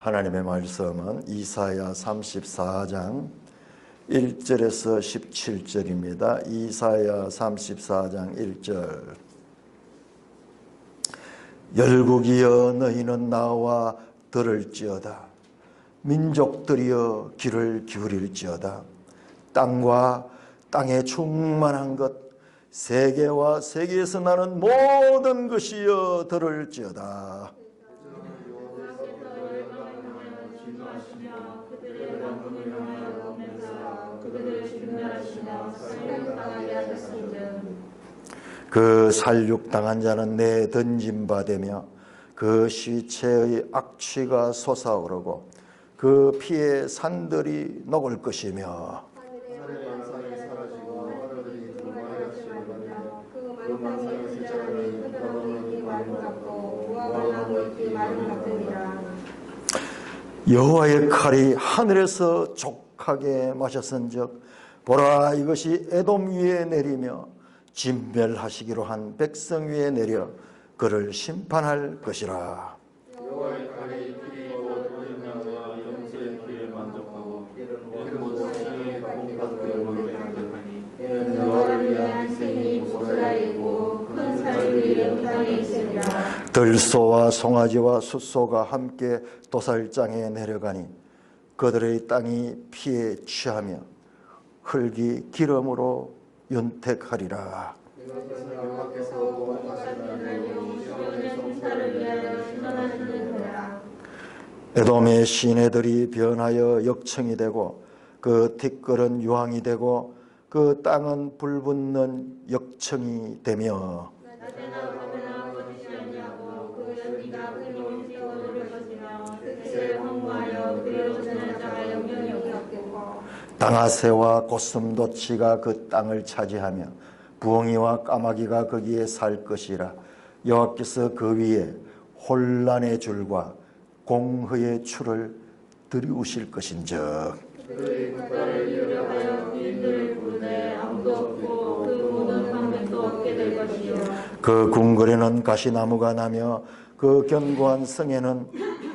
하나님의 말씀은 이사야 34장 1절에서 17절입니다. 이사야 34장 1절. 열국이여 너희는 나와 들을지어다. 민족들이여 귀를 기울일지어다. 땅과 땅에 충만한 것, 세계와 세계에서 나는 모든 것이여 들을지어다. 그 살육당한 자는 내 던진 바 되며 그 시체의 악취가 솟아오르고 그 피의 산들이 녹을 것이며 여호와의 칼이 하늘에서 족하게 마셨은즉 보라 이것이 에돔 위에 내리며 진멸하시기로 한 백성 위에 내려 그를 심판할 것이라. 여호와의 칼이 피리고 돌림나무와 염소의 피를 만족하고 이는 모든 생명의 가공받고 원대하니 이는 여호와를 위한 희생이 모자이고 큰 살들이 땅에 있으리라. 들소와 송아지와 숫소가 함께 도살장에 내려가니 그들의 땅이 피에 취하며 흙이 기름으로 윤택하리라. 이것은 여호와께서 공급하시는 시온의 성사를 위하여 신원하시는 거라. 에돔의 시내들이 변하여 역청이 되고 그 티끌은 유황이 되고 그 땅은 불붙는 역청이 되며 낮에나 밤에나 꺼지지 아니하고 그 연기가 끊임없이 뛰어오를 것이며 득세에 황무하여 그리워지는 자가 영영이 없겠고 땅아새와 고슴도치가 그 땅을 차지하며 부엉이와 까마귀가 거기에 살 것이라. 여호와께서 그 위에 혼란의 줄과 공허의 추를 들이우실 것인즉 그들이 국가를 이루려 하여 귀인들을 부르되 아무도 없고 그 모든 방백도 없게 될 것이요 그 궁궐에는 가시나무가 나며 그 견고한 성에는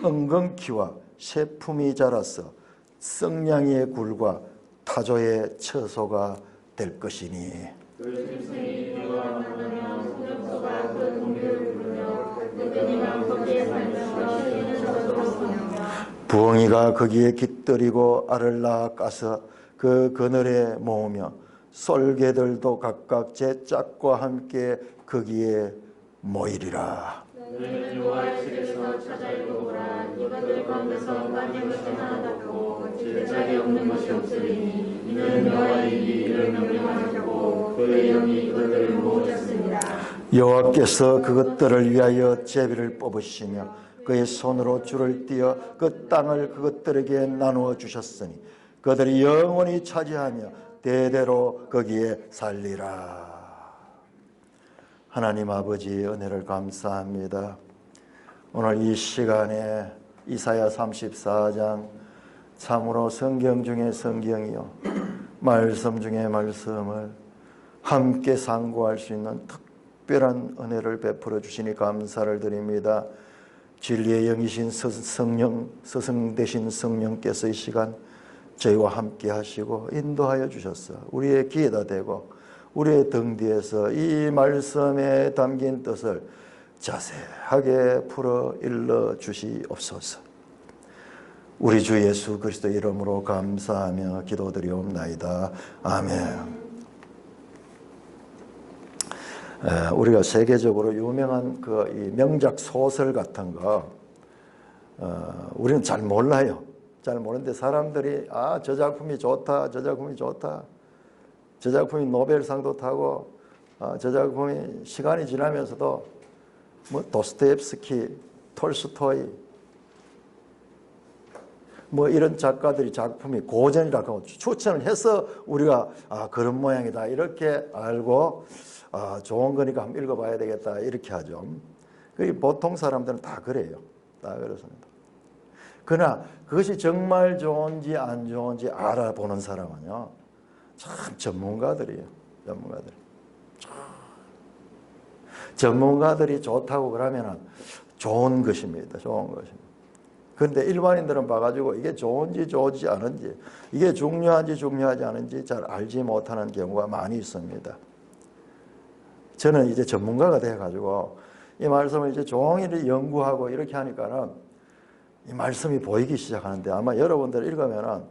은근키와 새품이 자라서 성냥이의 굴과 타조의 처소가 될 것이니 그 짐승이 뛰어와 만나며 소년소가 그 동료를 부르며 늑대니가 거기에 살며 쉬는 것을 하시며 부엉이가 거기에 깃들이고 알을 낳아 까서 그 그늘에 모으며 솔개들도 각각 제 짝과 함께 거기에 모이리라. 너희는 여호와의 집에서 찾아 읽어보라. 이것들 가운데서 빠진 것이 하나도 없고 질짝이 없는 것이 없으리니 이는 여호와의 입이 이를 명령하셨고 그의 영이 이것들을 모으셨습니다. 여호와께서 그것들을 위하여 제비를 뽑으시며 그의 손으로 줄을 띄어 그 땅을 그것들에게 나누어 주셨으니 그들이 영원히 차지하며 대대로 거기에 살리라. 하나님 아버지 은혜를 감사합니다. 오늘 이 시간에 이사야 34장 참으로 성경 중에 성경이요 말씀 중에 말씀을 함께 상고할 수 있는 특별한 은혜를 베풀어 주시니 감사를 드립니다. 진리의 영이신 스승 되신 성령께서 이 시간 저희와 함께 하시고 인도하여 주셔서 우리의 귀에다 대고 우리의 등 뒤에서 이 말씀에 담긴 뜻을 자세하게 풀어 일러 주시옵소서. 우리 주 예수 그리스도 이름으로 감사하며 기도드리옵나이다. 아멘. 우리가 세계적으로 유명한 그 이 명작 소설 같은 거 우리는 잘 몰라요. 잘 모르는데 사람들이 저 작품이 좋다, 저 작품이 좋다, 저 작품이 노벨상도 타고 저 작품이 시간이 지나면서도 뭐 도스토옙스키, 톨스토이 뭐 이런 작가들이 작품이 고전이라고 추천을 해서 우리가 그런 모양이다 이렇게 알고 좋은 거니까 한번 읽어봐야 되겠다 이렇게 하죠. 보통 사람들은 다 그래요. 다 그렇습니다. 그러나 그것이 정말 좋은지 안 좋은지 알아보는 사람은요 참 전문가들이에요. 전문가들이 좋다고 그러면 좋은 것입니다. 좋은 것입니다. 그런데 일반인들은 봐가지고 이게 좋은지 좋지 않은지, 이게 중요한지 중요하지 않은지 잘 알지 못하는 경우가 많이 있습니다. 저는 이제 전문가가 돼가지고 이 말씀을 이제 종일 연구하고 이렇게 하니까는 이 말씀이 보이기 시작하는데, 아마 여러분들 읽으면은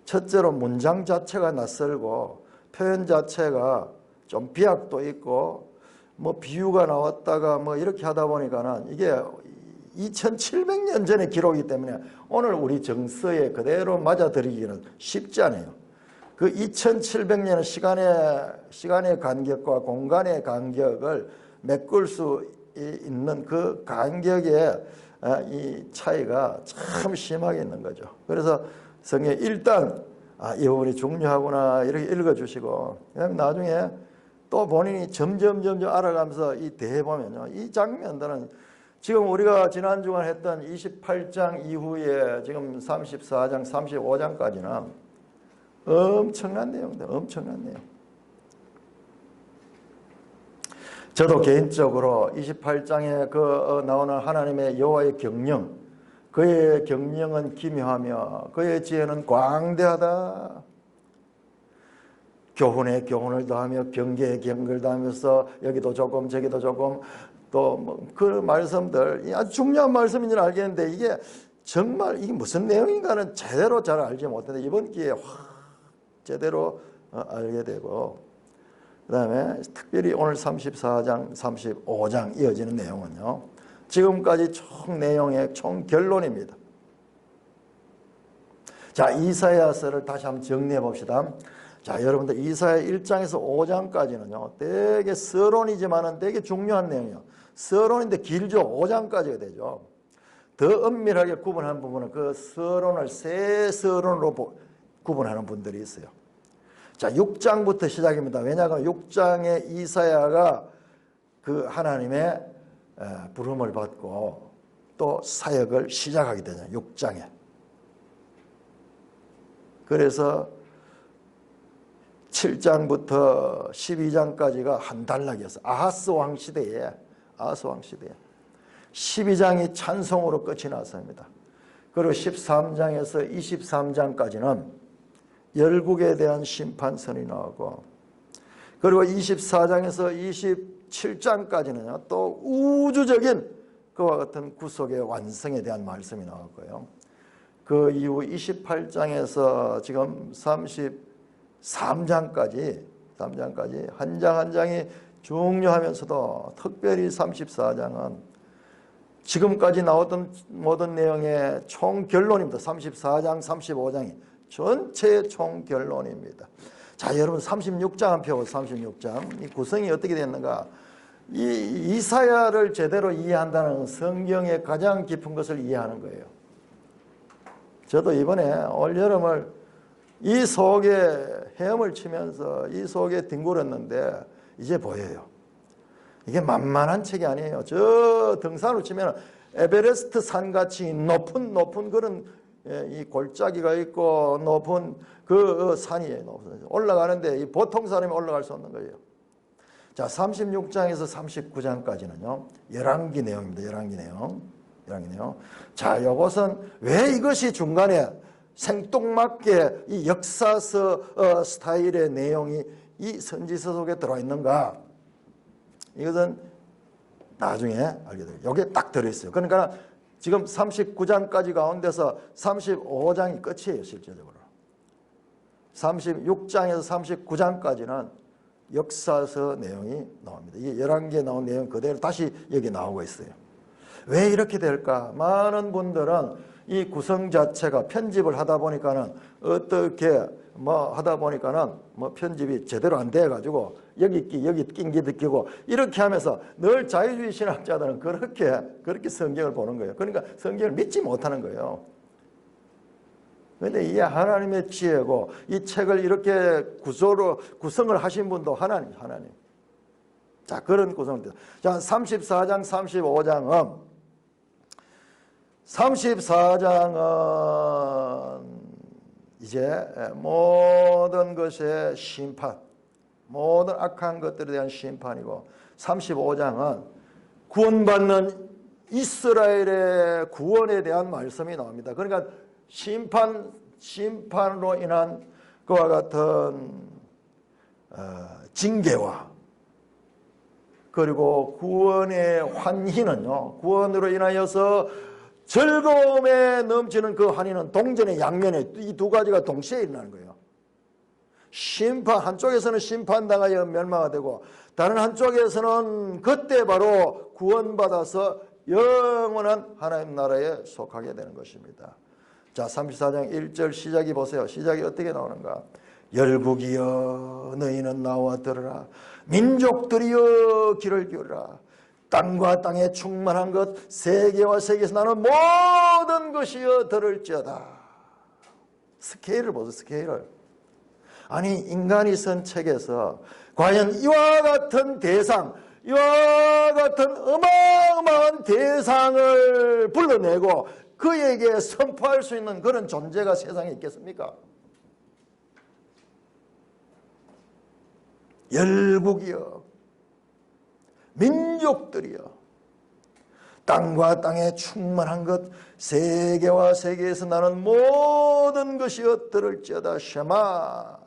첫째로 문장 자체가 낯설고 표현 자체가 좀 비약도 있고 뭐 비유가 나왔다가 뭐 이렇게 하다 보니까는 이게 2700년 전의 기록이기 때문에 오늘 우리 정서에 그대로 맞아들이기는 쉽지 않아요. 그 2700년의 시간의 간격과 공간의 간격을 메꿀 수 있는 그 간격의 이 차이가 참 심하게 있는 거죠. 그래서 성경에 일단 이 부분이 중요하구나 이렇게 읽어주시고, 그다음에 나중에 또 본인이 점점 알아가면서 이 대해 보면요, 이 장면들은 지금 우리가 지난 주간 했던 28장 이후에 지금 34장, 35장까지는 엄청난 내용들, 엄청난 내용. 저도 개인적으로 28장에 나오는 하나님의 여호와의 경영, 그의 경영은 기묘하며 그의 지혜는 광대하다. 교훈에 교훈을 더하며 경계에 경계를 더하면서 여기도 조금 저기도 조금, 또 그 말씀들 아주 중요한 말씀인 줄 알겠는데 이게 정말 이게 무슨 내용인가는 제대로 잘 알지 못했는데 이번 기회에 제대로 알게 되고, 그 다음에 특별히 오늘 34장, 35장 이어지는 내용은요, 지금까지 총 내용의 총 결론입니다. 자, 이사야서를 다시 한번 정리해 봅시다. 자, 여러분들 이사야 1장에서 5장까지는요 되게 서론이지만은 되게 중요한 내용이에요. 서론인데 길죠. 5장까지가 되죠. 더 엄밀하게 구분하는 부분은 그 서론을 세 서론으로 구분하는 분들이 있어요. 자, 6장부터 시작입니다. 왜냐하면 6장에 이사야가 그 하나님의 부름을 받고 또 사역을 시작하게 되잖아요. 6장에. 그래서 7장부터 12장까지가 한 단락이었어요. 아하스 왕 시대에 12장이 찬송으로 끝이 났습니다. 그리고 13장에서 23장까지는 열국에 대한 심판선이 나오고, 그리고 24장에서 27장까지는요 또 우주적인 그와 같은 구속의 완성에 대한 말씀이 나왔고요. 그 이후 28장에서 지금 33장까지 한 장 한 장이 중요하면서도 특별히 34장은 지금까지 나왔던 모든 내용의 총 결론입니다. 34장, 35장이 전체의 총 결론입니다. 자, 여러분 36장 한 표, 36장 이 구성이 어떻게 됐는가? 이 이사야를 제대로 이해한다는 성경의 가장 깊은 것을 이해하는 거예요. 저도 이번에 올 여름을 이 속에 헤엄을 치면서 이 속에 뒹굴었는데 이제 보여요. 이게 만만한 책이 아니에요. 저 등산으로 치면 에베레스트 산같이 높은 그런 이 골짜기가 있고 높은 그 산이에요. 올라가는데 이 보통 사람이 올라갈 수 없는 거예요. 자, 36장에서 39장까지는요 열왕기 내용입니다. 열왕기 내용. 자, 이것은 왜 이것이 중간에 생뚱맞게 이 역사서 스타일의 내용이 이 선지서 속에 들어와 있는가? 이것은 나중에 알게 돼요. 여기에 딱 들어있어요. 그러니까 지금 39장까지 가운데서 35장이 끝이에요. 실제적으로 36장에서 39장까지는 역사서 내용이 나옵니다. 이게 11개에 나온 내용 그대로 다시 여기 나오고 있어요. 왜 이렇게 될까? 많은 분들은 이 구성 자체가 편집을 하다 보니까는 어떻게 하다 보니까는 편집이 제대로 안 돼 가지고 여기 낀 게 느끼고 이렇게 하면서 늘 자유주의 신학자들은 그렇게 성경을 보는 거예요. 그러니까 성경을 믿지 못하는 거예요. 그런데 이게 하나님의 지혜고 이 책을 이렇게 구성을 하신 분도 하나님. 자, 그런 구성입니다. 자, 34장, 34장은 이제 모든 것의 심판, 모든 악한 것들에 대한 심판이고, 35장은 구원받는 이스라엘의 구원에 대한 말씀이 나옵니다. 그러니까 심판으로 인한 그와 같은 징계와 그리고 구원의 환희는요, 구원으로 인하여서 즐거움에 넘치는 그 환희는 동전의 양면에 이 두 가지가 동시에 일어나는 거예요. 한쪽에서는 심판당하여 멸망이 되고 다른 한쪽에서는 그때 바로 구원받아서 영원한 하나님 나라에 속하게 되는 것입니다. 자, 34장 1절 시작이 보세요. 시작이 어떻게 나오는가? 열국이여 너희는 나와 들으라. 민족들이여 귀를 기울이라. 땅과 땅에 충만한 것 세계와 세계에서 나는 모든 것이여 들을지어다. 스케일을 보세요. 스케일을. 아니 인간이 쓴 책에서 과연 이와 같은 대상, 이와 같은 어마어마한 대상을 불러내고 그에게 선포할 수 있는 그런 존재가 세상에 있겠습니까? 열국이여 민족들이여 땅과 땅에 충만한 것 세계와 세계에서 나는 모든 것이여 들을지어다. 쉐마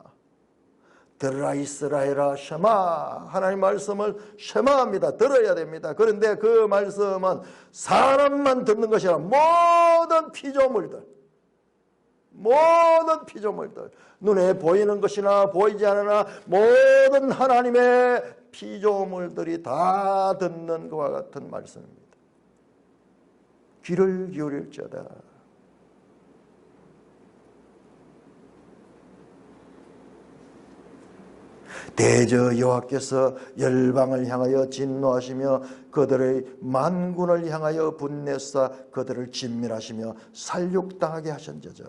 들으라 이스라엘아 쉐마. 하나님 말씀을 쉐마합니다. 들어야 됩니다. 그런데 그 말씀은 사람만 듣는 것이 아니라 모든 피조물들 눈에 보이는 것이나 보이지 않으나 모든 하나님의 피조물들이 다 듣는 것과 같은 말씀입니다. 귀를 기울일지어다. 대저 여호와께서 열방을 향하여 진노하시며 그들의 만군을 향하여 분내사 그들을 진멸하시며 살육당하게 하신저저.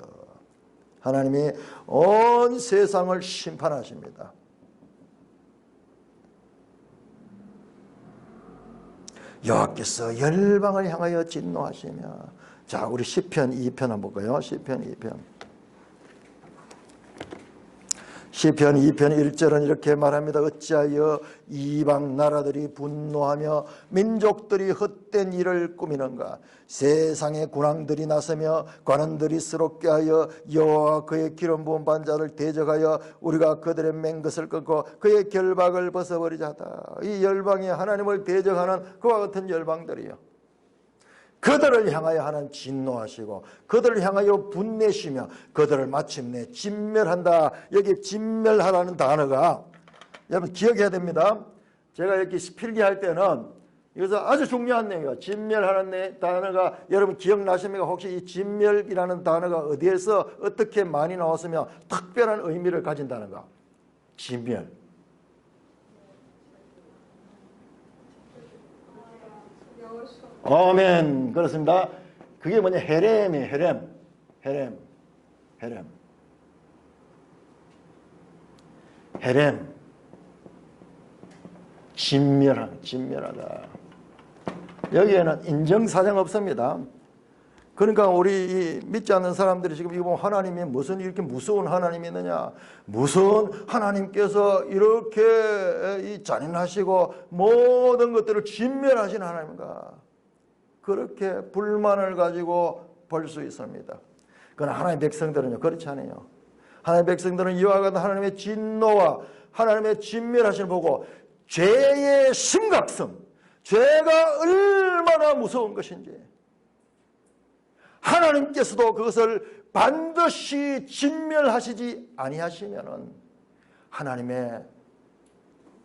하나님이 온 세상을 심판하십니다. 여호와께서 열방을 향하여 진노하시며. 자, 우리 시편 2편 한번 볼까요? 시편 2편. 시편 2편 1절은 이렇게 말합니다. 어찌하여 이방 나라들이 분노하며 민족들이 헛된 일을 꾸미는가. 세상의 군왕들이 나서며 관원들이 스럽게 하여 여호와 그의 기름 부은 반자를 대적하여 우리가 그들의 맹것을 끊고 그의 결박을 벗어버리자 하다. 이 열방이 하나님을 대적하는 그와 같은 열방들이요, 그들을 향하여 하나님 진노하시고 그들을 향하여 분내시며 그들을 마침내 진멸한다. 여기 진멸하라는 단어가 여러분 기억해야 됩니다. 제가 이렇게 필기할 때는 이것은 아주 중요한 내용이에요. 진멸하는 단어가 여러분 기억나십니까? 혹시 이 진멸이라는 단어가 어디에서 어떻게 많이 나왔으며 특별한 의미를 가진다는가? 진멸. 아멘. 그렇습니다. 그게 뭐냐? 헤렘이에요. 헤렘. 진멸하다. 여기에는 인정사정 없습니다. 그러니까 우리 믿지 않는 사람들이 지금 이거 보면 하나님이 무슨 이렇게 무서운 하나님이 있느냐, 무슨 하나님께서 이렇게 잔인하시고 모든 것들을 진멸하신 하나님인가, 그렇게 불만을 가지고 볼 수 있습니다. 그러나 하나님의 백성들은요, 그렇지 않아요. 하나님의 백성들은 이와 같은 하나님의 진노와 하나님의 진멸하심을 보고 죄의 심각성, 죄가 얼마나 무서운 것인지, 하나님께서도 그것을 반드시 진멸하시지 아니하시면은 하나님의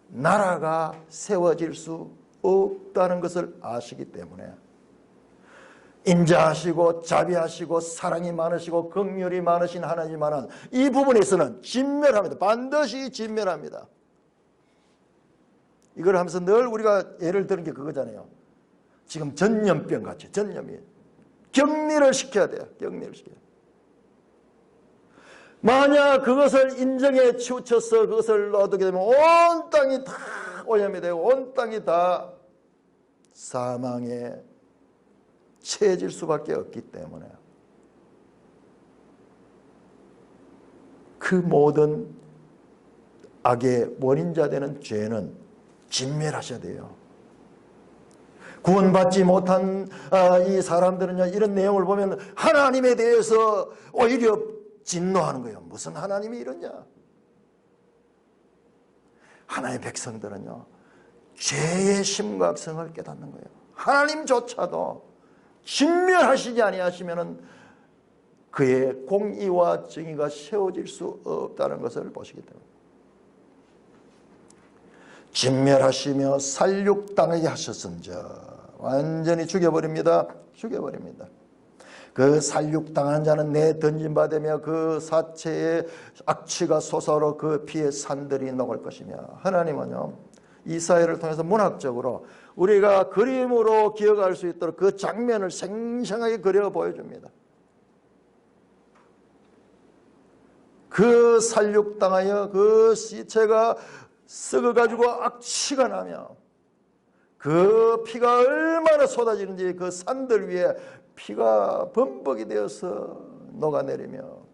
나라가 세워질 수 없다는 것을 아시기 때문에 인자하시고 자비하시고 사랑이 많으시고 긍휼이 많으신 하나님만은 이 부분에서는 진멸합니다. 반드시 진멸합니다. 이걸 하면서 늘 우리가 예를 드는 게 그거잖아요. 지금 전염병 같이, 전염이 격리를 시켜야 돼요. 격리를 시켜야 돼요. 만약 그것을 인정에 치우쳐서 그것을 놔두게 되면 온 땅이 다 오염이 되고 온 땅이 다 사망에 처해질 수밖에 없기 때문에 그 모든 악의 원인자 되는 죄는 진멸하셔야 돼요. 구원받지 못한 이 사람들은요, 이런 내용을 보면 하나님에 대해서 오히려 진노하는 거예요. 무슨 하나님이 이러냐? 하나님의 백성들은요, 죄의 심각성을 깨닫는 거예요. 하나님조차도 진멸하시지 아니하시면은 그의 공의와 정의가 세워질 수 없다는 것을 보시기 때문에, 진멸하시며 살육당하게 하셨은즉, 완전히 죽여버립니다. 죽여버립니다. 그 살육당한 자는 내 던짐받으며 그 사체의 악취가 솟아오르 그 피의 산들이 녹을 것이며, 하나님은요, 이사야를 통해서 문학적으로 우리가 그림으로 기억할 수 있도록 그 장면을 생생하게 그려 보여줍니다. 그 살육당하여 그 시체가 썩어가지고 악취가 나며 그 피가 얼마나 쏟아지는지 그 산들 위에 피가 범벅이 되어서 녹아내리며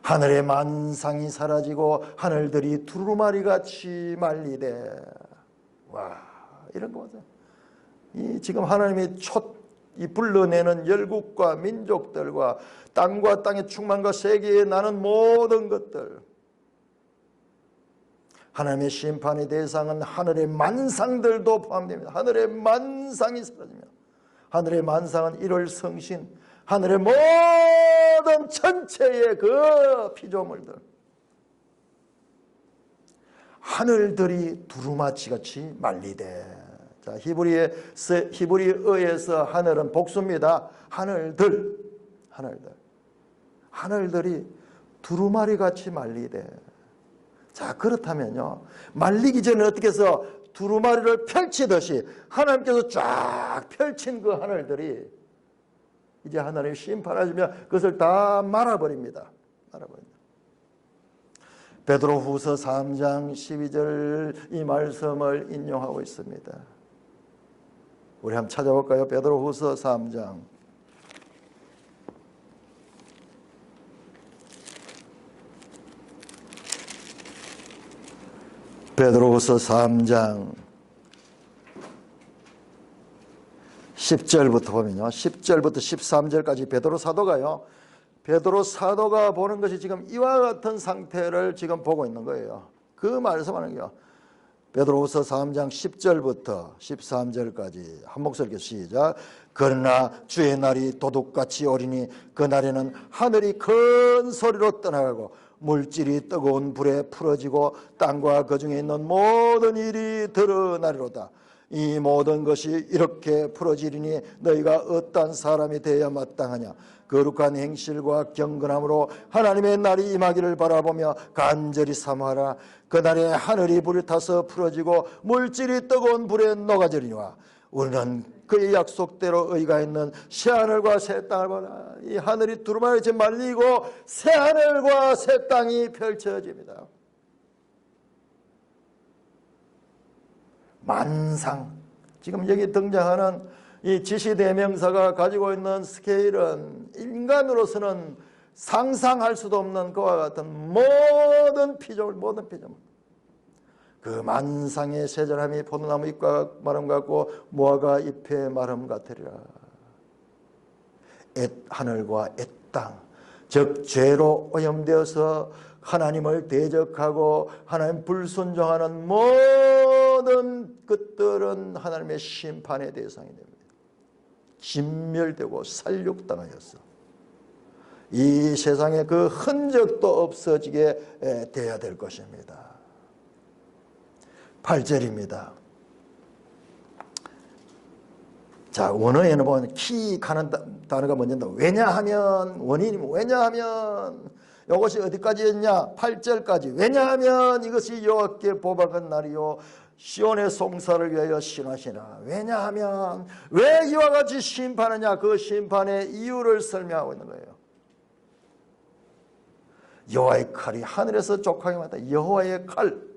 하늘의 만상이 사라지고 하늘들이 두루마리같이 말리되, 와, 이런 거 보세요. 이 지금 하나님이 이 불러내는 열국과 민족들과 땅과 땅의 충만과 세계에 나는 모든 것들, 하나님의 심판의 대상은 하늘의 만상들도 포함됩니다. 하늘의 만상이 사라지며, 하늘의 만상은 1월 성신, 하늘의 모든 전체의 그 피조물들, 하늘들이 두루마치같이 말리되. 자, 히브리어에서 하늘은 복수입니다. 하늘들이 두루마리같이 말리되. 자, 그렇다면요, 말리기 전에 어떻게 해서 두루마리를 펼치듯이 하나님께서 쫙 펼친 그 하늘들이 이제 하나님이 심판하시면 그것을 다 말아버립니다. 베드로후서 3장 12절 이 말씀을 인용하고 있습니다. 우리 한번 찾아볼까요? 베드로후서 3장. 베드로후서 3장 10절부터 보면요, 10절부터 13절까지 베드로 사도가요, 베드로 사도가 보는 것이 지금 이와 같은 상태를 지금 보고 있는 거예요. 그 말씀하는 게요, 베드로후서 3장 10절부터 13절까지 한 목소리로 시작. 그러나 주의 날이 도둑같이 오리니 그 날에는 하늘이 큰 소리로 떠나가고 물질이 뜨거운 불에 풀어지고 땅과 그 중에 있는 모든 일이 드러나리로다. 이 모든 것이 이렇게 풀어지리니 너희가 어떤 사람이 되어야 마땅하냐. 거룩한 행실과 경건함으로 하나님의 날이 임하기를 바라보며 간절히 사모하라. 그날에 하늘이 불타서 풀어지고 물질이 뜨거운 불에 녹아지리니와 우리는 그의 약속대로 의가 있는 새하늘과 새 땅을 보라. 이 하늘이 두루마리같이 말리고 새하늘과 새 땅이 펼쳐집니다. 만상, 지금 여기 등장하는 이 지시대명사가 가지고 있는 스케일은 인간으로서는 상상할 수도 없는 그와 같은 모든 피조물, 그 만상의 세절함이 포도나무 잎과 마름 같고 무화과 잎의 마름 같으리라. 하늘과 땅, 즉 죄로 오염되어서 하나님을 대적하고 하나님 불순종하는 모든 것들은 하나님의 심판의 대상이 됩니다. 진멸되고 살육당하였어. 이 세상에 그 흔적도 없어지게 되어야 될 것입니다. 8절입니다. 자, 원어에는 보면 키 가는 단어가 뭔지, 왜냐하면, 원인이 왜냐하면 이것이 어디까지 했냐? 8절까지. 왜냐하면 이것이 여호와께 보박한 날이요 시온의 송사를 위하여 신하시나. 왜냐하면 왜 이와 같이 심판하냐? 그 심판의 이유를 설명하고 있는 거예요. 여호와의 칼이 하늘에서 족하게 맞다. 여호와의 칼.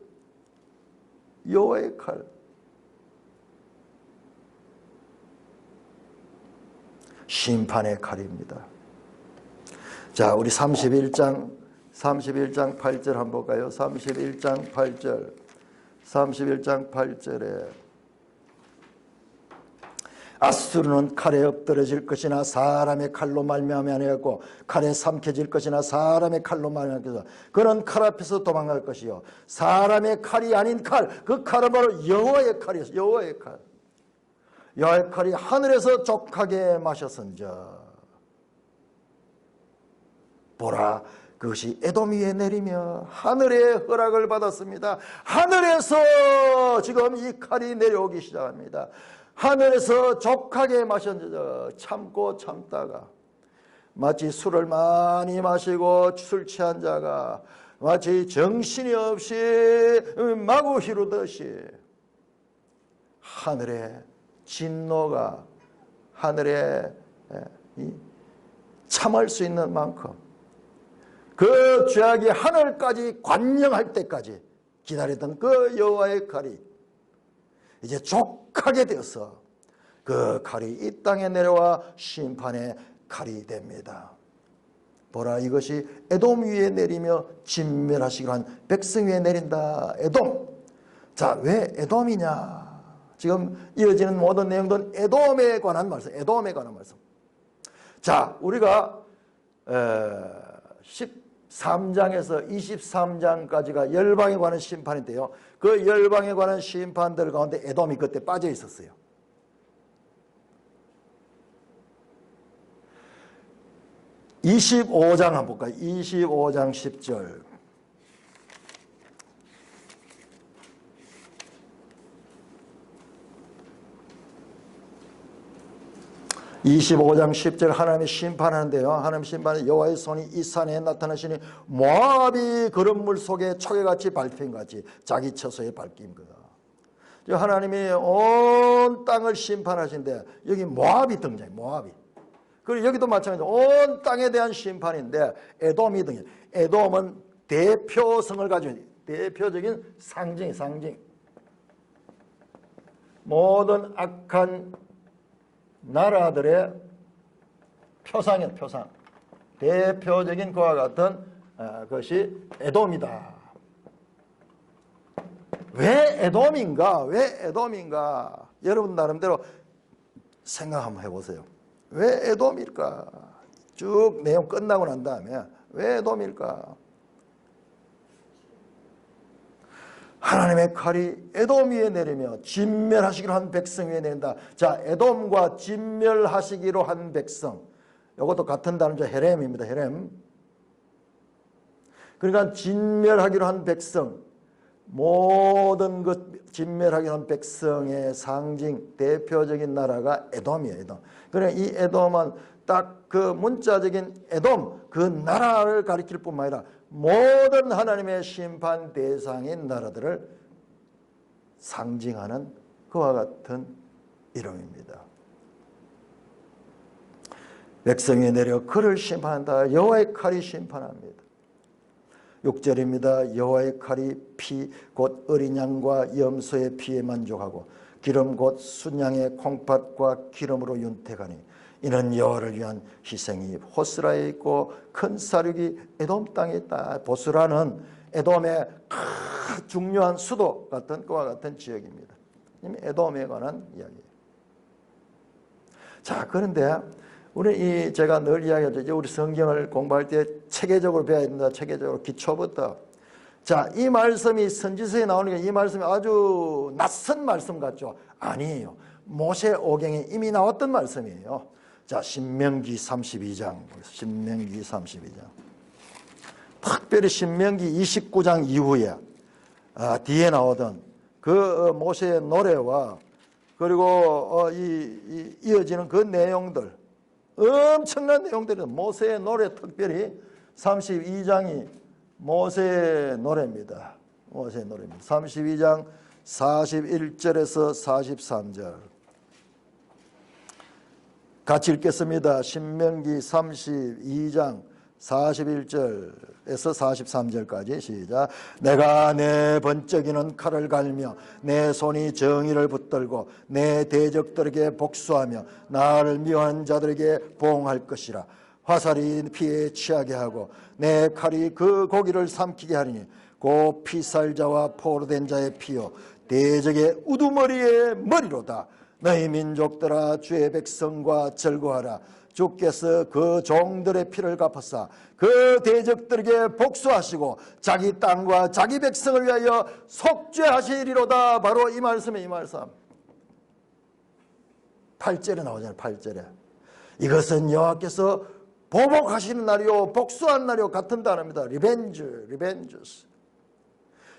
심판의 칼입니다. 자, 우리 31장 8절 한번 볼까요? 31장 8절에 아수르는 칼에 엎드러질 것이나 사람의 칼로 말미암아 아니하고 칼에 삼켜질 것이나 사람의 칼로 말미암아 그는 칼 앞에서 도망갈 것이요 사람의 칼이 아닌 칼 그 칼은 바로 여호와의 칼이었어요. 여호와의 칼. 여호와의 칼이 하늘에서 족하게 마셨은저 보라 그것이 에돔 위에 내리며 하늘의 허락을 받았습니다. 하늘에서 지금 이 칼이 내려오기 시작합니다. 하늘에서 족하게 마셨는저 참고 참다가 마치 술을 많이 마시고 술 취한 자가 마치 정신이 없이 마구 히루듯이 하늘의 진노가 하늘에 참을 수 있는 만큼 그 죄악이 하늘까지 관영할 때까지 기다리던 그 여호와의 칼이 이제 족하게 되어서 그 칼이 이 땅에 내려와 심판의 칼이 됩니다. 보라 이것이 에돔 위에 내리며 진멸하시기로 한 백성 위에 내린다. 에돔. 자, 왜 에돔이냐? 지금 이어지는 모든 내용들은 에돔에 관한 말씀. 에돔에 관한 말씀. 자, 우리가 13장에서 23장까지가 열방에 관한 심판인데요. 그 열방에 관한 심판들 가운데 에돔이 그때 빠져 있었어요. 25장 한번 볼까요? 25장 10절. 25장 10절 하나님이 심판하는데요. 하나님 심판은 여호와의 손이 이 산에 나타나시니 모압이 그런 속에 초계같이 밟힌 같이 자기 처소에 밟힌 거다. 하나님이 온 땅을 심판하신데 여기 모압이 등장해. 모압이. 그리고 여기도 마찬가지로 온 땅에 대한 심판인데 에돔이 등장해. 에돔은 대표성을 가지고 있는 대표적인 상징. 모든 악한 나라들의 표상이에요. 표상. 대표적인 그와 같은 것이 에돔이다. 왜 에돔인가? 왜 에돔인가? 여러분 나름대로 생각 한번 해보세요. 왜 에돔일까? 쭉 내용 끝나고 난 다음에 왜 에돔일까? 하나님의 칼이 에돔 위에 내리며 진멸하시기로 한 백성 위에 내린다. 자, 에돔과 진멸하시기로 한 백성. 이것도 같은 단어죠. 헤렘입니다. 헤렘. 그러니까 진멸하기로 한 백성. 모든 것 진멸하기로 한 백성의 상징, 대표적인 나라가 에돔이에요. 에돔. 그러니까 이 에돔은 딱 그 문자적인 에돔, 그 나라를 가리킬 뿐만 아니라 모든 하나님의 심판 대상인 나라들을 상징하는 그와 같은 이름입니다. 백성이 내려 그를 심판한다. 여호와의 칼이 심판합니다. 6절입니다. 여호와의 칼이 피 곧 어린 양과 염소의 피에 만족하고 기름 곧 순양의 콩팥과 기름으로 윤택하니 이는 여호와를 위한 희생이 보스라에 있고 큰 사륙이 에돔 땅에 있다. 보스라는 에돔의 중요한 수도 같은 그와 같은 지역입니다. 에돔에 관한 이야기예요. 자, 그런데 우리 제가 늘 이야기하죠. 우리 성경을 공부할 때 체계적으로 배워야 된다. 체계적으로 기초부터. 자, 이 말씀이 선지서에 나오니까 이 말씀이 아주 낯선 말씀 같죠? 아니에요. 모세 오경에 이미 나왔던 말씀이에요. 자, 신명기 32장. 신명기 32장. 특별히 신명기 29장 이후에 뒤에 나오던 그 모세의 노래와 그리고 이어지는 그 내용들, 엄청난 내용들이 모세의 노래, 특별히 32장이 모세의 노래입니다. 모세의 노래입니다. 32장 41절에서 43절 같이 읽겠습니다. 신명기 32장 41절에서 43절까지 시작. 내가 내 번쩍이는 칼을 갈며 내 손이 정의를 붙들고 내 대적들에게 복수하며 나를 미워하는 자들에게 보응할 것이라. 화살이 피에 취하게 하고 내 칼이 그 고기를 삼키게 하리니 곧 피살자와 포로된 자의 피요 대적의 우두머리의 머리로다. 너희 민족들아 주의 백성과 절거하라. 주께서 그 종들의 피를 갚으사 그 대적들에게 복수하시고 자기 땅과 자기 백성을 위하여 속죄하시리로다. 바로 이 말씀에 이 말씀 8절에 나오잖아요. 8절에 이것은 여호와께서 보복하시는 날이요 복수하는 날이요 같은 단어입니다. 리벤지스.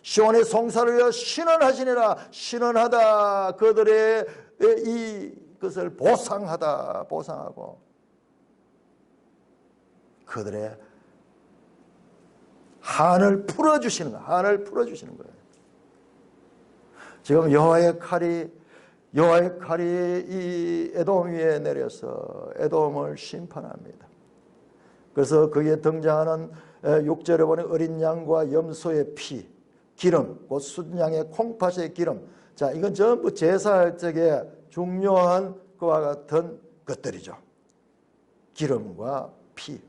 시온의 송사를 위하여 신원하시니라. 신원하다. 그들의 이것을 보상하다. 보상하고 그들의 한을 풀어주시는 거예요. 한을 풀어주시는 거예요. 지금 여호와의 칼이 이 에돔 위에 내려서 에돔을 심판합니다. 그래서 거기에 등장하는 6절에 보니 어린 양과 염소의 피, 기름, 곧 순양의 콩팥의 기름. 자, 이건 전부 제사할 적에 중요한 그와 같은 것들이죠. 기름과 피.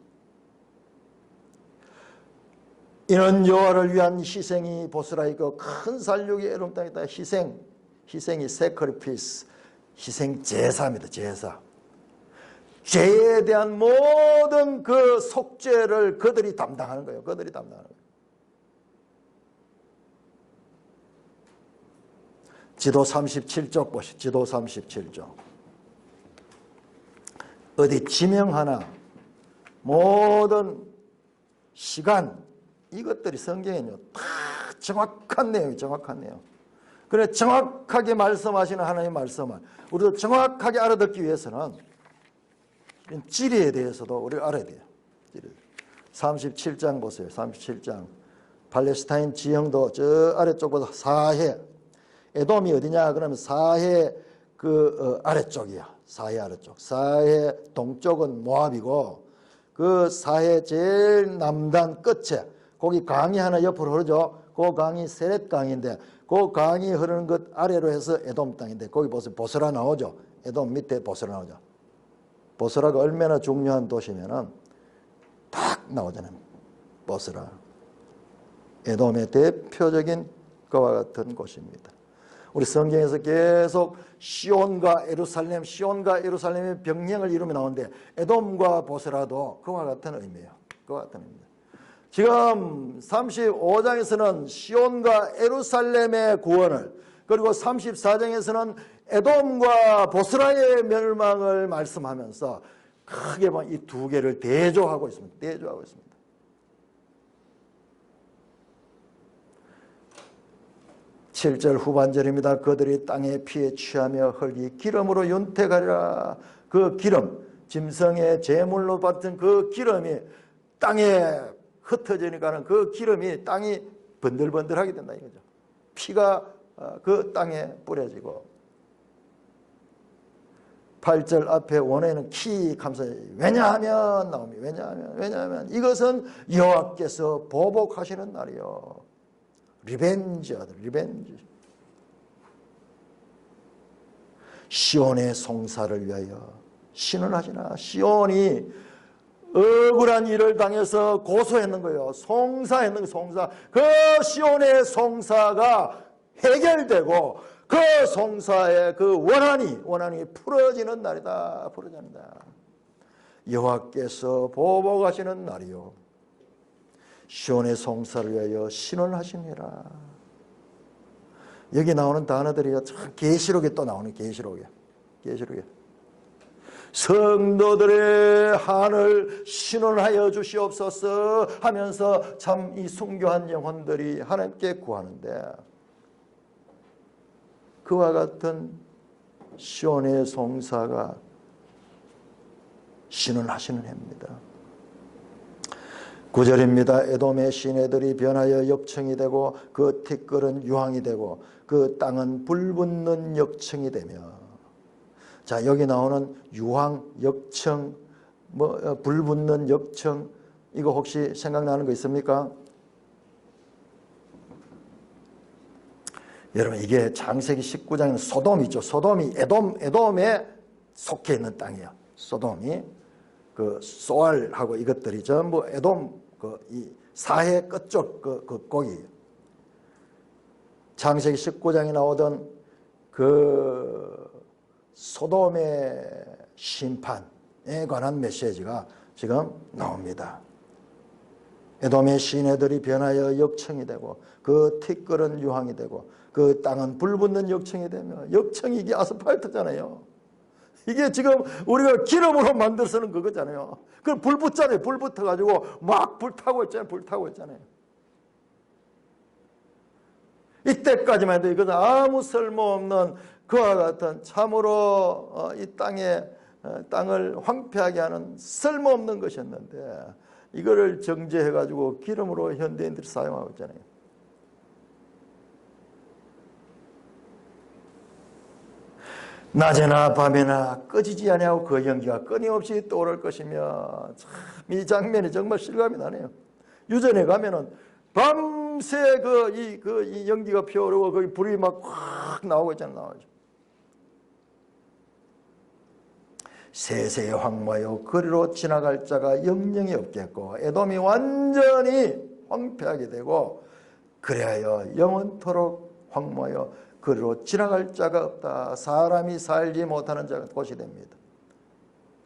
이는 여호와를 위한 희생이 보스라 있고 큰 살육이 에돔 땅에 있다. 희생이 세크리피스, 희생 제사입니다. 제사. 죄에 대한 모든 그 속죄를 그들이 담당하는 거예요. 그들이 담당하는 거예요. 지도 37쪽 보시죠. 지도 37쪽. 어디 지명 하나, 모든 시간, 이것들이 성경에는요, 다 정확한 내용이에요. 정확한 내용. 그래, 정확하게 말씀하시는 하나님의 말씀을 우리도 정확하게 알아듣기 위해서는 지리에 대해서도 우리가 알아야 돼요. 37장 보세요. 37장. 팔레스타인 지형도 저 아래쪽보다 사해. 에돔이 어디냐? 그러면 사해 그 아래쪽이야. 사해 아래쪽. 사해 동쪽은 모압이고 그 사해 제일 남단 끝에 거기 강이 하나 옆으로 흐르죠. 그 강이 세렛 강인데 그 강이 흐르는 것 아래로 해서 에돔 땅인데 거기 보세요. 보스라 나오죠. 에돔 밑에 보스라 나오죠. 보스라가 얼마나 중요한 도시면은 딱 나오잖아요. 보스라. 에돔의 대표적인 그와 같은 곳입니다. 우리 성경에서 계속 시온과 예루살렘의 병행을 이루며 나오는데 에돔과 보스라도 그와 같은 의미예요. 그와 같은 의미입니다. 지금 35장에서는 시온과 예루살렘의 구원을, 그리고 34장에서는 에돔과 보스라의 멸망을 말씀하면서 크게 이 두 개를 대조하고 있습니다. 대조하고 있습니다. 7절 후반절입니다. 그들이 땅의 피에 취하며 흙이 기름으로 윤택하리라. 그 기름, 짐승의 제물로 받은 그 기름이 땅에 흩어지니까는 그 기름이 땅이 번들번들하게 된다 이거죠. 피가 그 땅에 뿌려지고 8절 앞에 원에는 키 감사. 왜냐하면 나옵니다. 왜냐하면 이것은 여호와께서 보복하시는 날이요. 리벤지. 시온의 송사를 위하여 신원하시나. 시온이 억울한 일을 당해서 고소했는 거예요. 송사했는 거예요. 송사. 그 시온의 송사가 해결되고 그 송사의 그 원한이 풀어지는 날이다. 풀어진다. 여호와께서 보복하시는 날이요. 시온의 송사를 위하여 신원하시니라. 여기 나오는 단어들이 참 계시록에 또 나오는 계시록에. 성도들의 한을 신원하여 주시옵소서 하면서 참 이 순교한 영혼들이 하나님께 구하는데 그와 같은 시온의 송사가 신원하시는 해입니다. 9절입니다. 에돔의 시내들이 변하여 역청이 되고 그 티끌은 유황이 되고 그 땅은 불붙는 역청이 되며. 자, 여기 나오는 유황, 역청, 불붙는 역청, 이거 혹시 생각나는 거 있습니까? 여러분, 이게 창세기 19장에는 소돔이 있죠. 소돔이 에돔에 속해 있는 땅이에요. 소돔이 그 소알하고 이것들이 전부 에돔 이 사해 끝쪽 그 고기예요. 창세기 19장에 나오던 그 소돔의 심판에 관한 메시지가 지금 나옵니다. 에돔의 시내들이 변하여 역청이 되고 그 티끌은 유황이 되고 그 땅은 불붙는 역청이 되며, 역청이 이게 아스팔트잖아요. 이게 지금 우리가 기름으로 만들어 쓰는 그거잖아요. 그걸 불 붙잖아요. 불 붙어가지고 막 불타고 있잖아요. 불타고 있잖아요. 이때까지만 해도 이것은 아무 쓸모없는 그와 같은 참으로 이 땅을 황폐하게 하는 쓸모없는 것이었는데, 이거를 정제해가지고 기름으로 현대인들이 사용하고 있잖아요. 낮에나 밤에나 꺼지지 아니하고 그 연기가 끊임없이 떠오를 것이며, 참 이 장면이 정말 실감이 나네요. 유전에 가면은 밤새 이 연기가 피어오르고 거기 불이 막 확 나오고 있잖아요. 나오죠. 세세의 황무하여 그리로 지나갈 자가 영영이 없겠고, 에돔이 완전히 황폐하게 되고, 그리하여 영원토록 황무하여 그리로 지나갈 자가 없다. 사람이 살지 못하는 곳이 됩니다.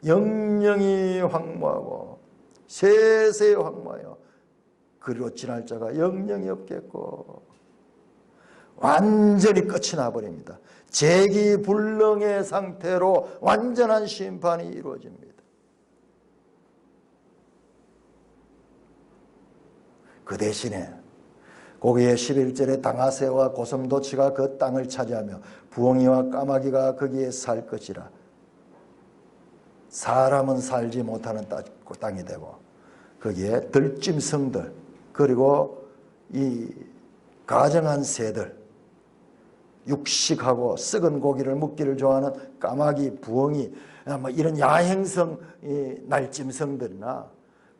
영영이 황무하고 세세의 황무하여 그리로 지날 자가 영영이 없겠고, 완전히 끝이 나버립니다. 재기불능의 상태로 완전한 심판이 이루어집니다. 그 대신에 고기의 11절에 당아새와 고슴도치가 그 땅을 차지하며 부엉이와 까마귀가 거기에 살 것이라. 사람은 살지 못하는 땅이 되고, 거기에 들짐승들, 그리고 이 가정한 새들, 육식하고 썩은 고기를 먹기를 좋아하는 까마귀, 부엉이, 뭐 이런 야행성 날짐승들이나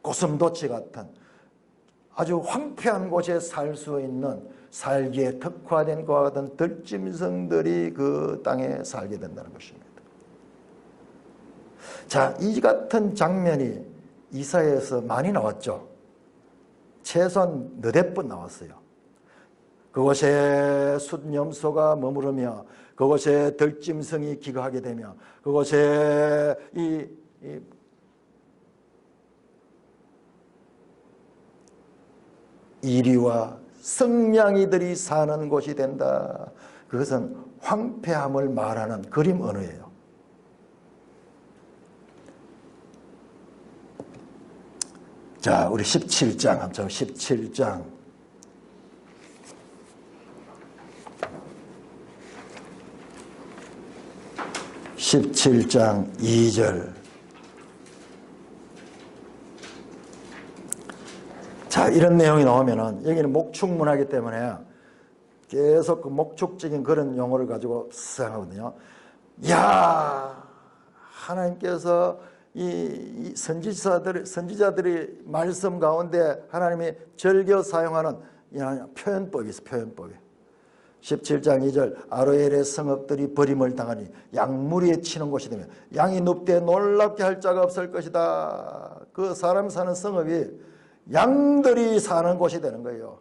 고슴도치 같은 아주 황폐한 곳에 살 수 있는 살기에 특화된 것과 같은 들짐승들이 그 땅에 살게 된다는 것입니다. 자, 이 같은 장면이 이사야에서 많이 나왔죠. 최소한 너댓 번 나왔어요. 그곳에 숫염소가 머무르며, 그곳에 들짐승이 기거하게 되며, 그곳에 이리와 성냥이들이 사는 곳이 된다. 그것은 황폐함을 말하는 그림 언어예요. 자, 우리 17장 합쳐 17장. 17장 2절. 자, 이런 내용이 나오면은, 여기는 목축문화이기 때문에 계속 그 목축적인 그런 용어를 가지고 사용하거든요. 야, 하나님께서 이 선지자들이 말씀 가운데 하나님이 즐겨 사용하는 표현법이 있어요. 표현법이. 17장 2절, 아로엘의 성읍들이 버림을 당하니 양무리에 치는 곳이 되며 양이 눕되 놀랍게 할 자가 없을 것이다. 그 사람 사는 성읍이 양들이 사는 곳이 되는 거예요.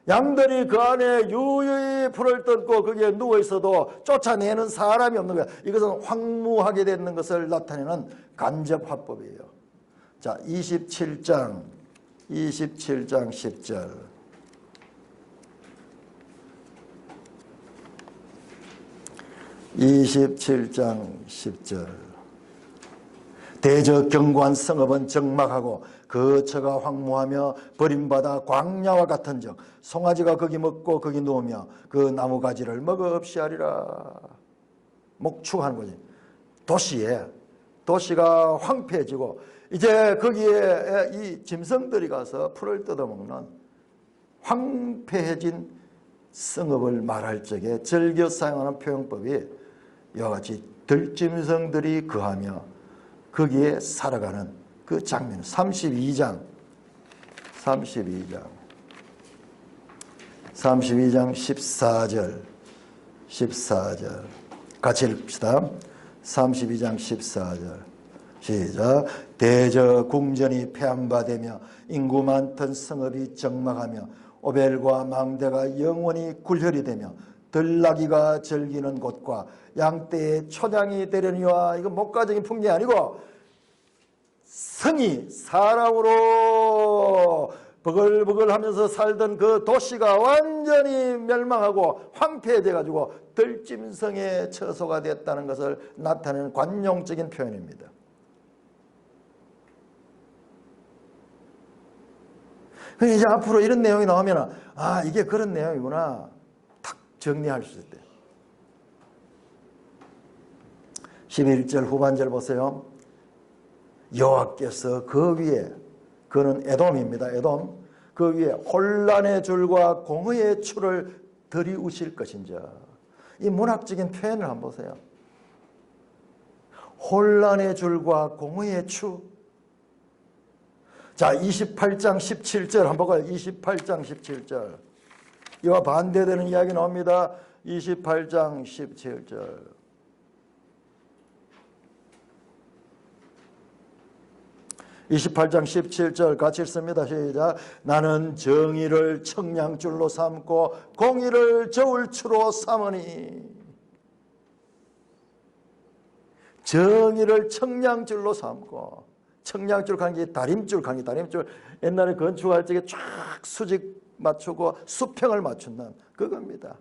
양들이 그 안에 유유히 풀을 뜯고 거기에 누워 있어도 쫓아내는 사람이 없는 거예요. 이것은 황무하게 되는 것을 나타내는 간접 화법이에요. 자, 27장 10절. 대저 견고한 성읍은 적막하고 그 처가 황무하며 버림받아 광야와 같은즉 송아지가 거기 먹고 거기 누우며 그 나무가지를 먹어 없이 하리라. 목축하는 거지. 도시가 황폐해지고 이제 거기에 이 짐승들이 가서 풀을 뜯어먹는 황폐해진 성읍을 말할 적에 즐겨 사용하는 표현법이 이와 같이 들짐승들이 거하며 거기에 살아가는 그 장면. 32장 14절 같이 읽읍시다. 32장 14절 시작. 대저 궁전이 폐함바되며 인구 많던 성읍이 적막하며 오벨과 망대가 영원히 굴혈이 되며 들나귀가 즐기는 곳과 양떼의 초장이 되려니와, 이거 목가적인 풍경이 아니고 성이 사람으로 버글버글하면서 살던 그 도시가 완전히 멸망하고 황폐해져 가지고 들짐승의 처소가 됐다는 것을 나타내는 관용적인 표현입니다. 그러니까 이제 앞으로 이런 내용이 나오면 아, 이게 그런 내용이구나 탁 정리할 수 있대요. 11절 후반절 보세요. 여호와께서 그 위에, 그는 에돔입니다. 에돔. 그 위에 혼란의 줄과 공의의 추를 들이우실 것인자. 이 문학적인 표현을 한번 보세요. 혼란의 줄과 공의의 추. 자, 28장 17절 한번 볼까요? 28장 17절. 이와 반대되는 이야기 나옵니다. 28장 17절. 28장 17절 같이 읽습니다. 시작. 나는 정의를 청량줄로 삼고 공의를 저울추로 삼으니. 정의를 청량줄로 삼고, 청량줄 간기 다림줄 간기 다림줄, 옛날에 건축할 적에 쫙 수직 맞추고 수평을 맞춘다는 그겁니다.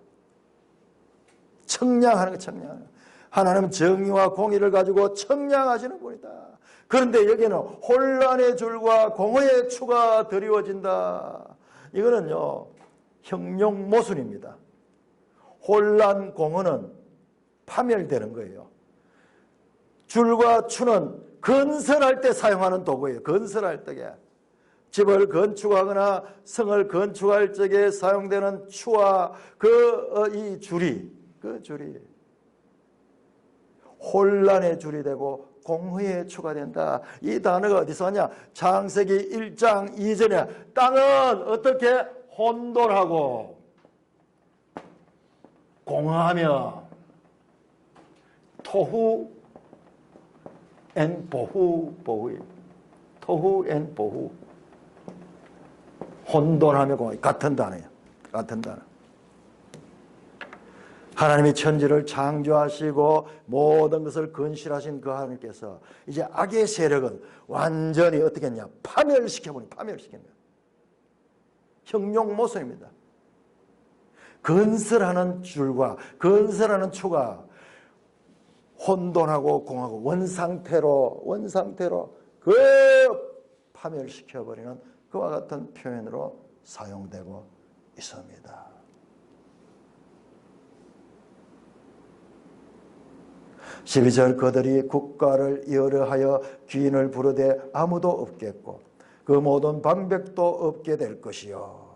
청량하는 거, 청량. 하나님은 정의와 공의를 가지고 청량하시는 분이다. 그런데 여기는 혼란의 줄과 공의의 추가 드리워진다. 이거는요, 형용 모순입니다. 혼란, 공의는 파멸되는 거예요. 줄과 추는 건설할 때 사용하는 도구예요. 건설할 때에. 집을 건축하거나 성을 건축할 적에 사용되는 추와 이 줄이, 그 줄이 혼란의 줄이 되고 공의의 추가 된다. 이 단어가 어디서 왔냐? 창세기 1장 2절에 땅은 어떻게 혼돈하고 공허하며 토후 앤 보후, 토후 앤 보후, 혼돈하며 공허, 같은 단어예요. 같은 단어. 하나님이 천지를 창조하시고 모든 것을 건실하신 그 하나님께서 이제 악의 세력은 완전히 어떻게 했냐? 파멸시켜버린, 파멸시켰냐? 형용 모순입니다. 건설하는 줄과 건설하는 추가 혼돈하고 공하고 원상태로 그 파멸시켜버리는 그와 같은 표현으로 사용되고 있습니다. 12절 그들이 국가를 이어려하여 귀인을 부르되 아무도 없겠고 그 모든 방백도 없게 될 것이요.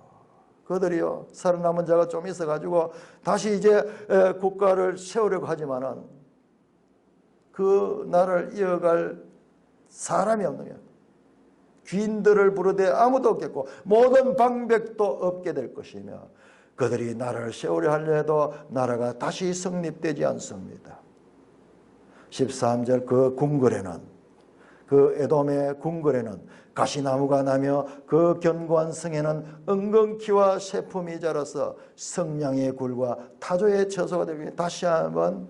그들이요, 살아남은 자가 좀 있어가지고 다시 이제 국가를 세우려고 하지만은 그 나라를 이어갈 사람이 없는 거예요. 귀인들을 부르되 아무도 없겠고 모든 방백도 없게 될 것이며 그들이 나라를 세우려 하려 해도 나라가 다시 성립되지 않습니다. 13절 그 궁궐에는, 그 에돔의 궁궐에는 가시나무가 나며 그 견고한 성에는 은근키와 세품이 자라서 성량의 굴과 타조의 처소가 되기. 다시 한번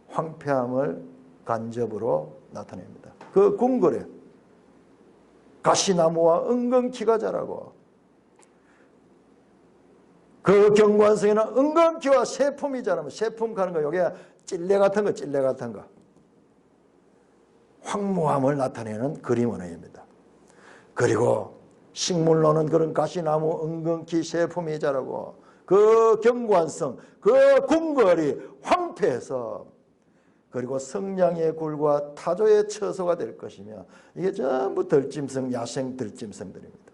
황폐함을 간접으로 나타냅니다. 그 궁궐에 가시나무와 은근키가 자라고 그 견고한 성에는 은근키와 세품이 자라면, 세품 가는 거 여기에 찔레 같은 거, 찔레 같은 거, 황무함을 나타내는 그림 언어입니다. 그리고 식물로는 그런 가시나무, 은근키, 세품이 자라고 그 견고한 성, 그 궁궐이 황폐해서 그리고 성량의 굴과 타조의 처소가 될 것이며 이게 전부 들짐승, 야생 들짐승들입니다.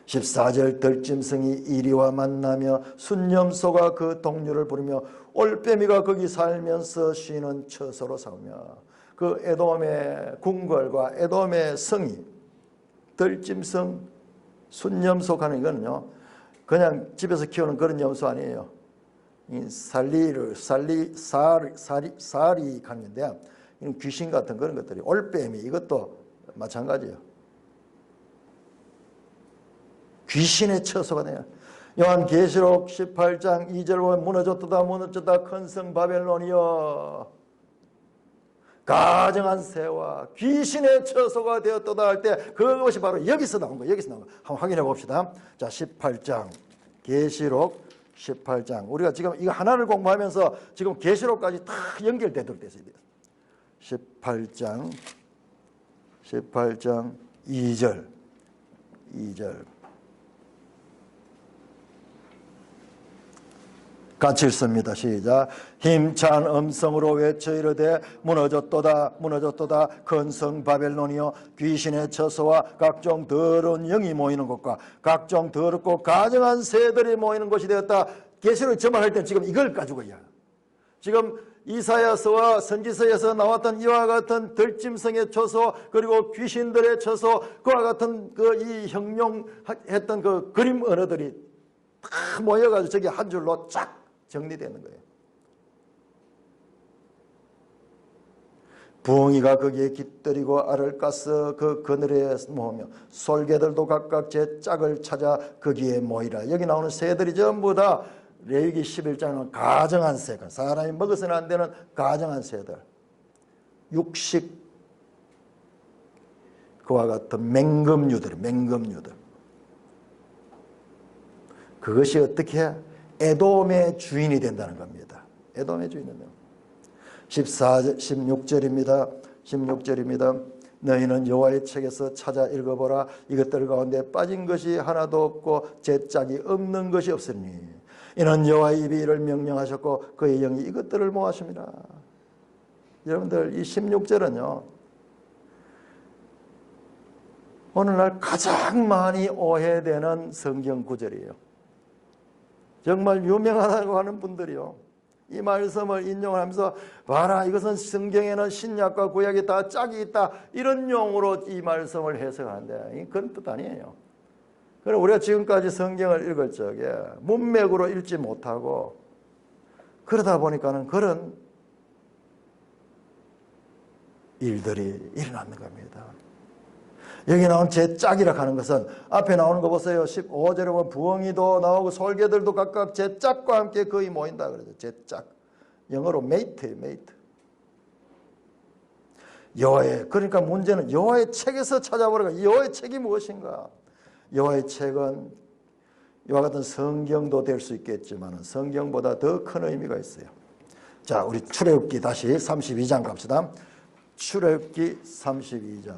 14절 들짐승이 이리와 만나며 순념소가 그 동류를 부르며 올빼미가 거기 살면서 쉬는 처소로 삼으며 그 에돔의 궁궐과 에돔의 성이 들짐승, 순념소 가는 이거는요 그냥 집에서 키우는 그런 염소 아니에요. 살이 가는데 귀신 같은 그런 것들이, 올빼미 이것도 마찬가지예요. 귀신의 처소가 돼요. 요한계시록 18장 2절 보면 무너졌도다 무너졌다 큰 성 바벨론이여 가증한 새와 귀신의 처소가 되었도다 할 때 그것이 바로 여기서 나온 거예요. 여기서 나온 거. 한번 확인해 봅시다. 자, 18장 계시록 18장 우리가 지금 이거 하나를 공부하면서 지금 계시록까지 다 연결되도록 되어 있어요. 18장 2절 같이 읽습니다. 시작. 힘찬 음성으로 외쳐 이르되 무너졌도다 무너졌도다 큰 성 바벨론이여 귀신의 처소와 각종 더러운 영이 모이는 곳과 각종 더럽고 가증한 새들이 모이는 곳이 되었다. 계시록 전말할 때 지금 이걸 가지고 이야. 지금 이사야서와 선지서에서 나왔던 이와 같은 들짐승의 처소 그리고 귀신들의 처소 그와 같은 이 형용했던 그 그림 언어들이 다 모여가지고 저기 한 줄로 쫙 정리되는 거예요. 부엉이가 거기에 깃들이고 알을 까서 그 그늘에 모으며 솔개들도 각각 제 짝을 찾아 거기에 모이라. 여기 나오는 새들이 전부 다 레위기 11장은 가증한 새가 사람이 먹어서는 안 되는 가증한 새들 육식 그와 같은 맹금류들 그것이 어떻게 에돔의 주인이 된다는 겁니다. 에돔의 주인은요. 16절입니다. 너희는 여호와의 책에서 찾아 읽어보라. 이것들 가운데 빠진 것이 하나도 없고 제 짝이 없는 것이 없으니 이는 여호와의 입이 이를 명령하셨고 그의 영이 이것들을 모아십니다. 여러분들 이 16절은요. 오늘날 가장 많이 오해되는 성경 구절이에요. 정말 유명하다고 하는 분들이요. 이 말씀을 인용하면서 봐라 이것은 성경에는 신약과 구약이 다 짝이 있다 이런 용어로 이 말씀을 해석하는데 그런 뜻 아니에요. 그럼 우리가 지금까지 성경을 읽을 적에 문맥으로 읽지 못하고 그러다 보니까는 그런 일들이 일어나는 겁니다. 여기 나온 제 짝이라 하는 것은 앞에 나오는 거 보세요. 15절에 보면 부엉이도 나오고 솔개들도 각각 제 짝과 함께 거의 모인다 그러죠. 제 짝. 영어로 메이트예요. 메이트. 여호와의 그러니까 문제는 여호와의 책에서 찾아보라가 여호와의 책이 무엇인가? 여호와의 책은 이와 같은 성경도 될 수 있겠지만 성경보다 더 큰 의미가 있어요. 자, 우리 출애굽기 다시 32장 갑시다. 출애굽기 32장.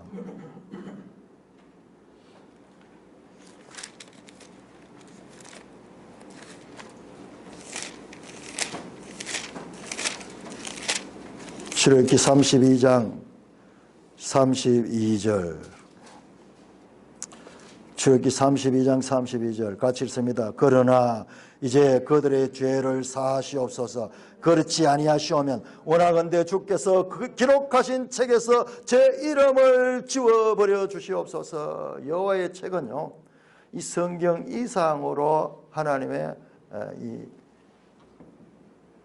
출애굽기 32장 32절. 출애굽기 32장 32절 같이 읽습니다. 그러나 이제 그들의 죄를 사하시옵소서. 그렇지 아니하시오면 원하건대 주께서 그 기록하신 책에서 제 이름을 지워버려 주시옵소서. 여호와의 책은요, 이 성경 이상으로 하나님의 이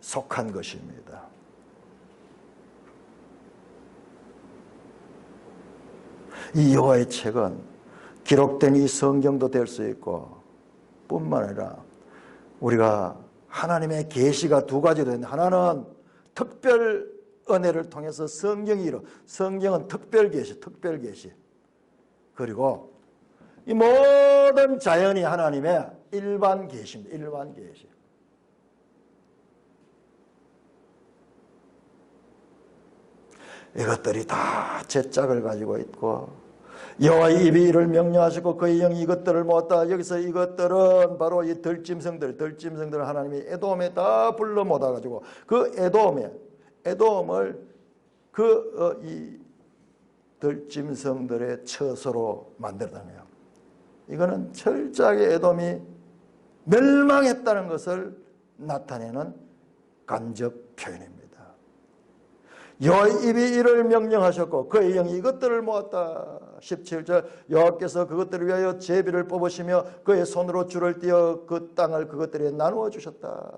속한 것입니다. 이 여호와의 책은 기록된 이 성경도 될 수 있고 뿐만 아니라 우리가 하나님의 계시가 두 가지로 있는데 하나는 특별 은혜를 통해서 성경이 이루 성경은 특별 계시 그리고 이 모든 자연이 하나님의 일반 계시입니다. 일반 계시. 이것들이 다 제 짝을 가지고 있고 여호와의 입이 이를 명령하시고 그의 영이 이것들을 모았다. 여기서 이것들은 바로 이 들짐승들을 하나님이 에돔에 다 불러 모아가지고 그 에돔을 이 들짐승들의 처소로 만들었다는 거예요. 이거는 철저하게 에돔이 멸망했다는 것을 나타내는 간접 표현입니다. 여호와의 입이 이를 명령하셨고 그의 영이 이것들을 모았다. 17절 여호와께서 그것들을 위하여 제비를 뽑으시며 그의 손으로 줄을 띄어 그 땅을 그것들에 나누어 주셨다.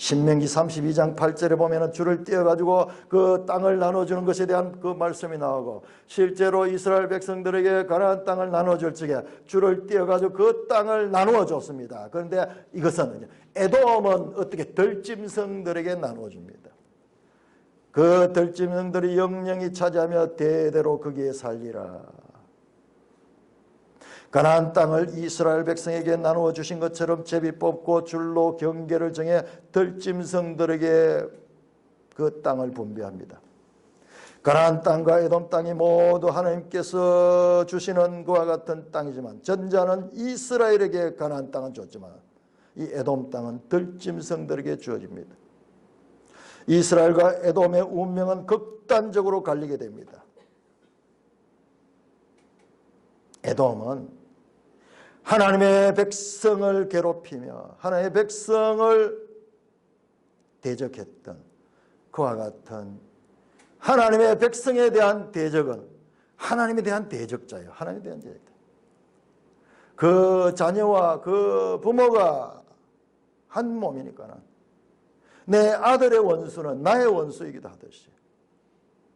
신명기 32장 8절에 보면은 줄을 띄어가지고 그 땅을 나눠주는 것에 대한 그 말씀이 나오고, 실제로 이스라엘 백성들에게 가나안 땅을 나눠줄 적에 줄을 띄어가지고 그 땅을 나누어 줬습니다. 그런데 이것은 에돔은 어떻게 들짐승들에게 나누어줍니다. 그 들짐승들이 영영이 차지하며 대대로 거기에 살리라. 가나안 땅을 이스라엘 백성에게 나누어 주신 것처럼 제비 뽑고 줄로 경계를 정해 들짐승들에게 그 땅을 분배합니다. 가나안 땅과 에돔 땅이 모두 하나님께서 주시는 그와 같은 땅이지만, 전자는 이스라엘에게 가나안 땅은 줬지만 이 에돔 땅은 들짐승들에게 주어집니다. 이스라엘과 에돔의 운명은 극단적으로 갈리게 됩니다. 에돔은 하나님의 백성을 괴롭히며 하나님의 백성을 대적했던 그와 같은, 하나님의 백성에 대한 대적은 하나님에 대한 대적자예요. 하나님에 대한 대적자. 그 자녀와 그 부모가 한 몸이니까는 내 아들의 원수는 나의 원수이기도 하듯이,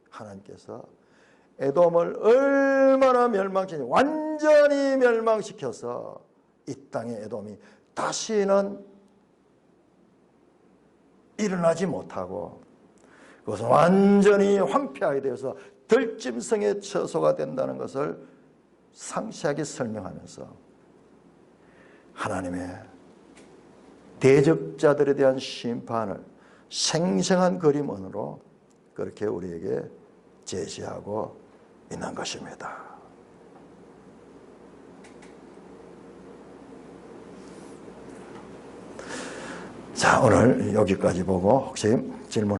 하나님께서 에돔을 얼마나 멸망시키냐, 완전히 멸망시켜서 이 땅의 에돔이 다시는 일어나지 못하고 그것은 완전히 황폐하게 되어서 들짐승의 처소가 된다는 것을 상세하게 설명하면서 하나님의 대적자들에 대한 심판을 생생한 그림으로 그렇게 우리에게 제시하고 있는 것입니다. 자, 오늘 여기까지 보고 혹시 질문